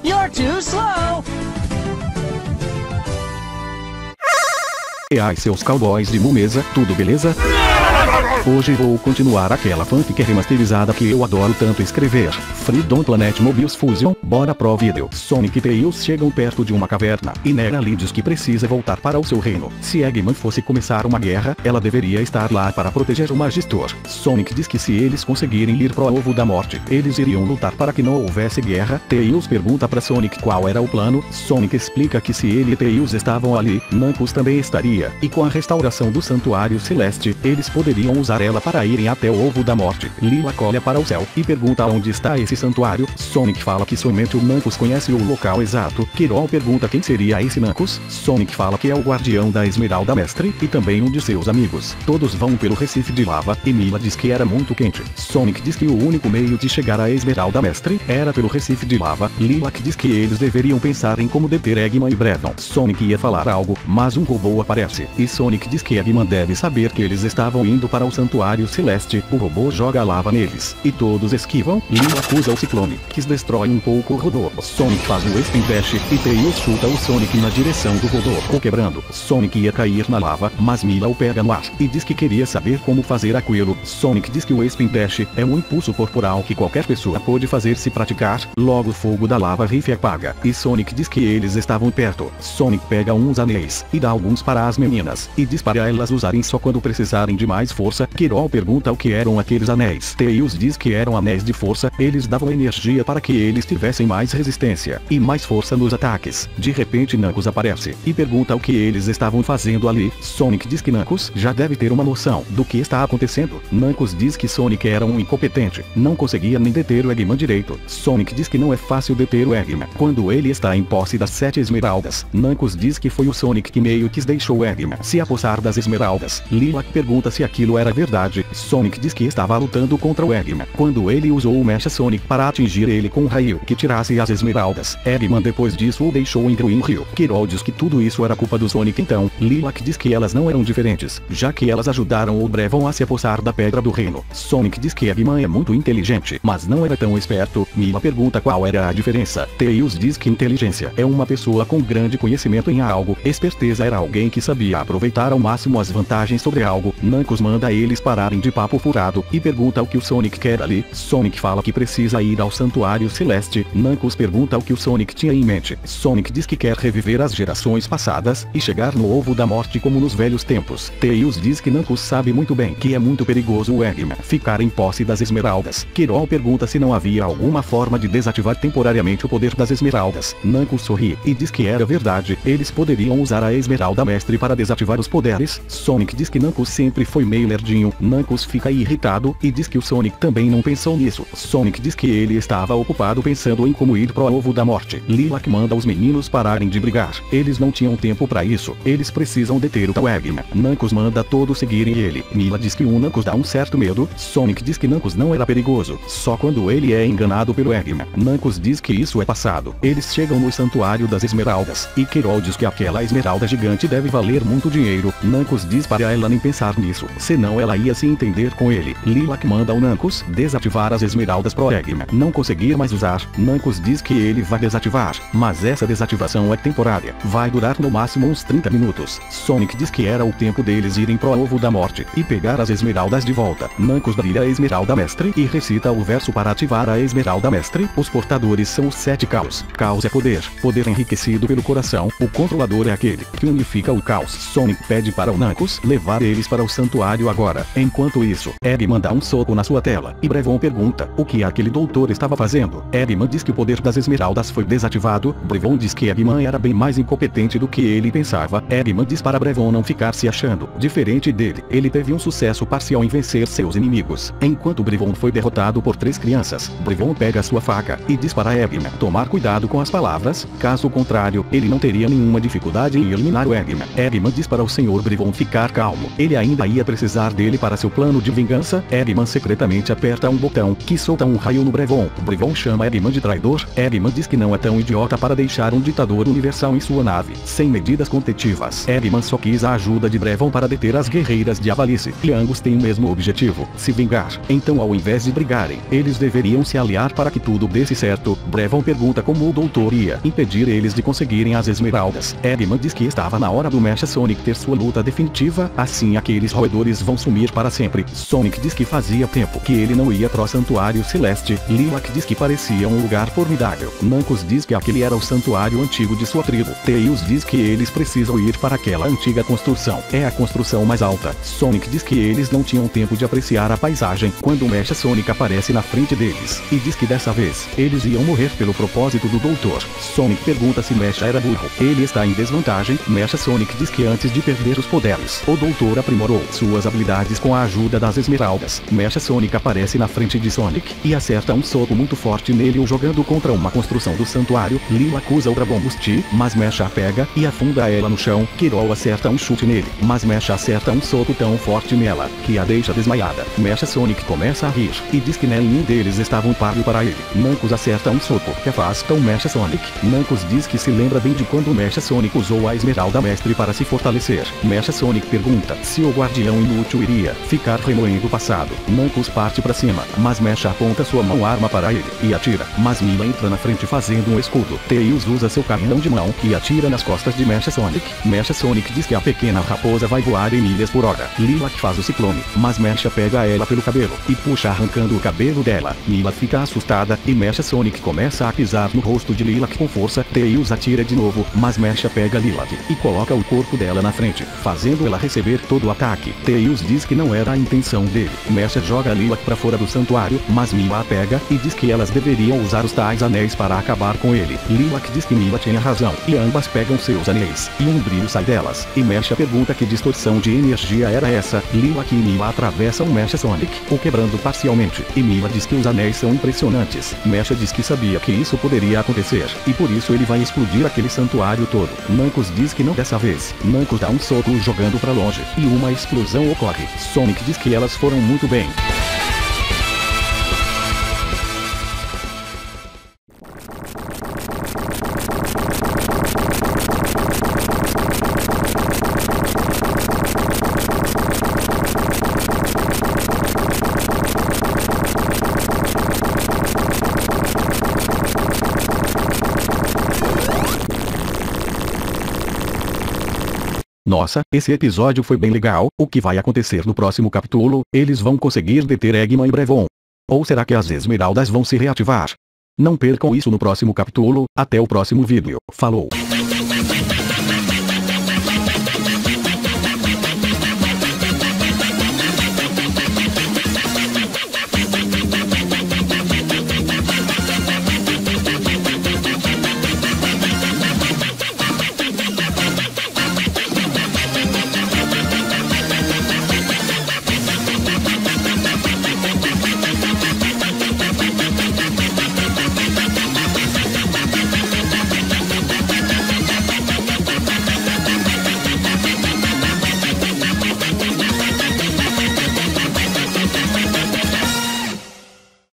You're too slow! E ai, seus cowboys de mumesa, tudo beleza? Hoje vou continuar aquela fanfic remasterizada que eu adoro tanto escrever. Freedom Planet Mobius Fusion, bora pro vídeo. Sonic e Tails chegam perto de uma caverna, e Nera lhe diz que precisa voltar para o seu reino. Se Eggman fosse começar uma guerra, ela deveria estar lá para proteger o Magistor. Sonic diz que se eles conseguirem ir pro Ovo da Morte, eles iriam lutar para que não houvesse guerra. Tails pergunta para Sonic qual era o plano. Sonic explica que se ele e Tails estavam ali, Knuckles também estaria, e com a restauração do Santuário Celeste, eles poderiam usar ela para irem até o Ovo da Morte. Lilac olha para o céu e pergunta onde está esse santuário. Sonic fala que somente o Knuckles conhece o local exato. Quirol pergunta quem seria esse Knuckles. Sonic fala que é o guardião da Esmeralda Mestre e também um de seus amigos. Todos vão pelo Recife de Lava e Mila diz que era muito quente. Sonic diz que o único meio de chegar à Esmeralda Mestre era pelo Recife de Lava. Lilac diz que eles deveriam pensar em como deter Eggman e Brevon. Sonic ia falar algo, mas um robô aparece e Sonic diz que Eggman deve saber que eles estavam indo para o Santuário Celeste. O robô joga lava neles e todos esquivam. Lilo acusa o Ciclone, que destrói um pouco o robô. Sonic faz o Spin Dash e Tails chuta o Sonic na direção do robô, o quebrando. Sonic ia cair na lava, mas Mila o pega no ar e diz que queria saber como fazer aquilo. Sonic diz que o Spin Dash é um impulso corporal que qualquer pessoa pode fazer se praticar. Logo o fogo da lava Riff apaga e Sonic diz que eles estavam perto. Sonic pega uns anéis e dá alguns para as meninas e diz para elas usarem só quando precisarem de mais força. Quirol pergunta o que eram aqueles anéis. Tails diz que eram anéis de força, eles davam energia para que eles tivessem mais resistência e mais força nos ataques. De repente Knuckles aparece e pergunta o que eles estavam fazendo ali. Sonic diz que Knuckles já deve ter uma noção do que está acontecendo. Knuckles diz que Sonic era um incompetente, não conseguia nem deter o Eggman direito. Sonic diz que não é fácil deter o Eggman quando ele está em posse das 7 esmeraldas. Knuckles diz que foi o Sonic que meio que deixou o Eggman se apossar das esmeraldas. Lilac pergunta se aquilo era verdade. Sonic diz que estava lutando contra o Eggman quando ele usou o Mecha Sonic para atingir ele com um raio que tirasse as esmeraldas. Eggman depois disso o deixou em Green Hill. Quirol diz que tudo isso era culpa do Sonic. Então, Lilac diz que elas não eram diferentes, já que elas ajudaram o Brevon a se apossar da Pedra do Reino. Sonic diz que Eggman é muito inteligente, mas não era tão esperto. Mila pergunta qual era a diferença. Tails diz que inteligência é uma pessoa com grande conhecimento em algo, esperteza era alguém que sabia aproveitar ao máximo as vantagens sobre algo. Knuckles manda eles pararem de papo furado e pergunta o que o Sonic quer ali. Sonic fala que precisa ir ao Santuário Celeste. Knuckles pergunta o que o Sonic tinha em mente. Sonic diz que quer reviver as gerações passadas e chegar no Ovo da Morte como nos velhos tempos. Tails diz que Knuckles sabe muito bem que é muito perigoso o Eggman ficar em posse das esmeraldas. Quirol pergunta se não havia alguma forma de desativar temporariamente o poder das esmeraldas. Knuckles sorri e diz que era verdade, eles poderiam usar a Esmeralda Mestre para desativar os poderes. Sonic diz que Knuckles sempre foi meio lerdinho. Knuckles fica irritado e diz que o Sonic também não pensou nisso. Sonic diz que ele estava ocupado pensando em como ir pro Ovo da Morte. Lilac manda os meninos pararem de brigar. Eles não tinham tempo para isso. Eles precisam deter o Eggman. Knuckles manda todos seguirem ele. Mila diz que o Knuckles dá um certo medo. Sonic diz que Knuckles não era perigoso, só quando ele é enganado pelo Eggman. Knuckles diz que isso é passado. Eles chegam no Santuário das Esmeraldas e Quirol diz que aquela esmeralda gigante deve valer muito dinheiro. Knuckles diz para ela nem pensar nisso, senão ela ia se entender com ele. Lilac manda o Knuckles desativar as esmeraldas pro Eggman não conseguir mais usar. Knuckles diz que ele vai desativar, mas essa desativação é temporária, vai durar no máximo uns 30 minutos. Sonic diz que era o tempo deles irem pro Ovo da Morte e pegar as esmeraldas de volta. Knuckles brilha a Esmeralda Mestre e recita o verso para ativar a Esmeralda Mestre. Os portadores são os 7 caos. Caos é poder, poder enriquecido pelo coração. O controlador é aquele que unifica o caos. Sonic pede para o Knuckles levar eles para o santuário agora. Enquanto isso, Eggman dá um soco na sua tela e Brevon pergunta o que aquele doutor estava fazendo. Eggman diz que o poder das esmeraldas foi desativado. Brevon diz que Eggman era bem mais incompetente do que ele pensava. Eggman diz para Brevon não ficar se achando diferente dele. Ele teve um sucesso parcial em vencer seus inimigos. Enquanto Brevon foi derrotado por 3 crianças, Brevon pega sua faca e diz para Eggman tomar cuidado com as palavras, caso contrário, ele não teria nenhuma dificuldade em eliminar o Eggman. Eggman diz para o Sr. Brevon ficar calmo. Ele ainda ia precisar dele ele para seu plano de vingança, Eggman secretamente aperta um botão que solta um raio no Brevon. Brevon chama Eggman de traidor. Eggman diz que não é tão idiota para deixar um ditador universal em sua nave, sem medidas contetivas. Eggman só quis a ajuda de Brevon para deter as guerreiras de Avalice, e ambos têm o mesmo objetivo, se vingar. Então, ao invés de brigarem, eles deveriam se aliar para que tudo desse certo. Brevon pergunta como o doutor ia impedir eles de conseguirem as esmeraldas. Eggman diz que estava na hora do Mecha Sonic ter sua luta definitiva, assim aqueles roedores vão sumir para sempre. Sonic diz que fazia tempo que ele não ia pro Santuário Celeste. Lilac diz que parecia um lugar formidável. Knuckles diz que aquele era o santuário antigo de sua tribo. Tails diz que eles precisam ir para aquela antiga construção. É a construção mais alta. Sonic diz que eles não tinham tempo de apreciar a paisagem quando o Mecha Sonic aparece na frente deles, e diz que dessa vez, eles iam morrer pelo propósito do doutor. Sonic pergunta se Mecha era burro. Ele está em desvantagem. Mecha Sonic diz que antes de perder os poderes, o doutor aprimorou suas habilidades com a ajuda das esmeraldas. Mecha Sonic aparece na frente de Sonic e acerta um soco muito forte nele, o jogando contra uma construção do santuário. Lilo acusa o Dragon Boost, mas Mecha pega e afunda ela no chão. Quirol acerta um chute nele, mas Mecha acerta um soco tão forte nela que a deixa desmaiada. Mecha Sonic começa a rir e diz que nenhum deles estava um páreo para ele. Knuckles acerta um soco que afasta o Mecha Sonic. Knuckles diz que se lembra bem de quando o Mecha Sonic usou a Esmeralda Mestre para se fortalecer. Mecha Sonic pergunta se o guardião inútil iria ficar remoendo o passado. Knuckles parte para cima, mas Mecha aponta sua mão arma para ele e atira, mas Mila entra na frente fazendo um escudo. Tails usa seu canhão de mão e atira nas costas de Mecha Sonic. Mecha Sonic diz que a pequena raposa vai voar em milhas por hora. Lilac faz o ciclone, mas Mecha pega ela pelo cabelo e puxa arrancando o cabelo dela. Mila fica assustada e Mecha Sonic começa a pisar no rosto de Lilac com força. Tails atira de novo, mas Mecha pega Lilac e coloca o corpo dela na frente, fazendo ela receber todo o ataque. Tails diz que não era a intenção dele. Mecha joga Lilac para fora do santuário, mas Mila a pega e diz que elas deveriam usar os tais anéis para acabar com ele. Lilac diz que Mila tinha razão e ambas pegam seus anéis e um brilho sai delas. E Mecha pergunta que distorção de energia era essa. Lilac e Mila atravessam Mecha Sonic, o quebrando parcialmente, e Mila diz que os anéis são impressionantes. Mecha diz que sabia que isso poderia acontecer e por isso ele vai explodir aquele santuário todo. Knuckles diz que não dessa vez. Knuckles dá um soco jogando para longe e uma explosão ocorre. Sonic diz que elas foram muito bem. Nossa, esse episódio foi bem legal. O que vai acontecer no próximo capítulo? Eles vão conseguir deter Eggman e Brevon? Ou será que as esmeraldas vão se reativar? Não percam isso no próximo capítulo. Até o próximo vídeo. Falou!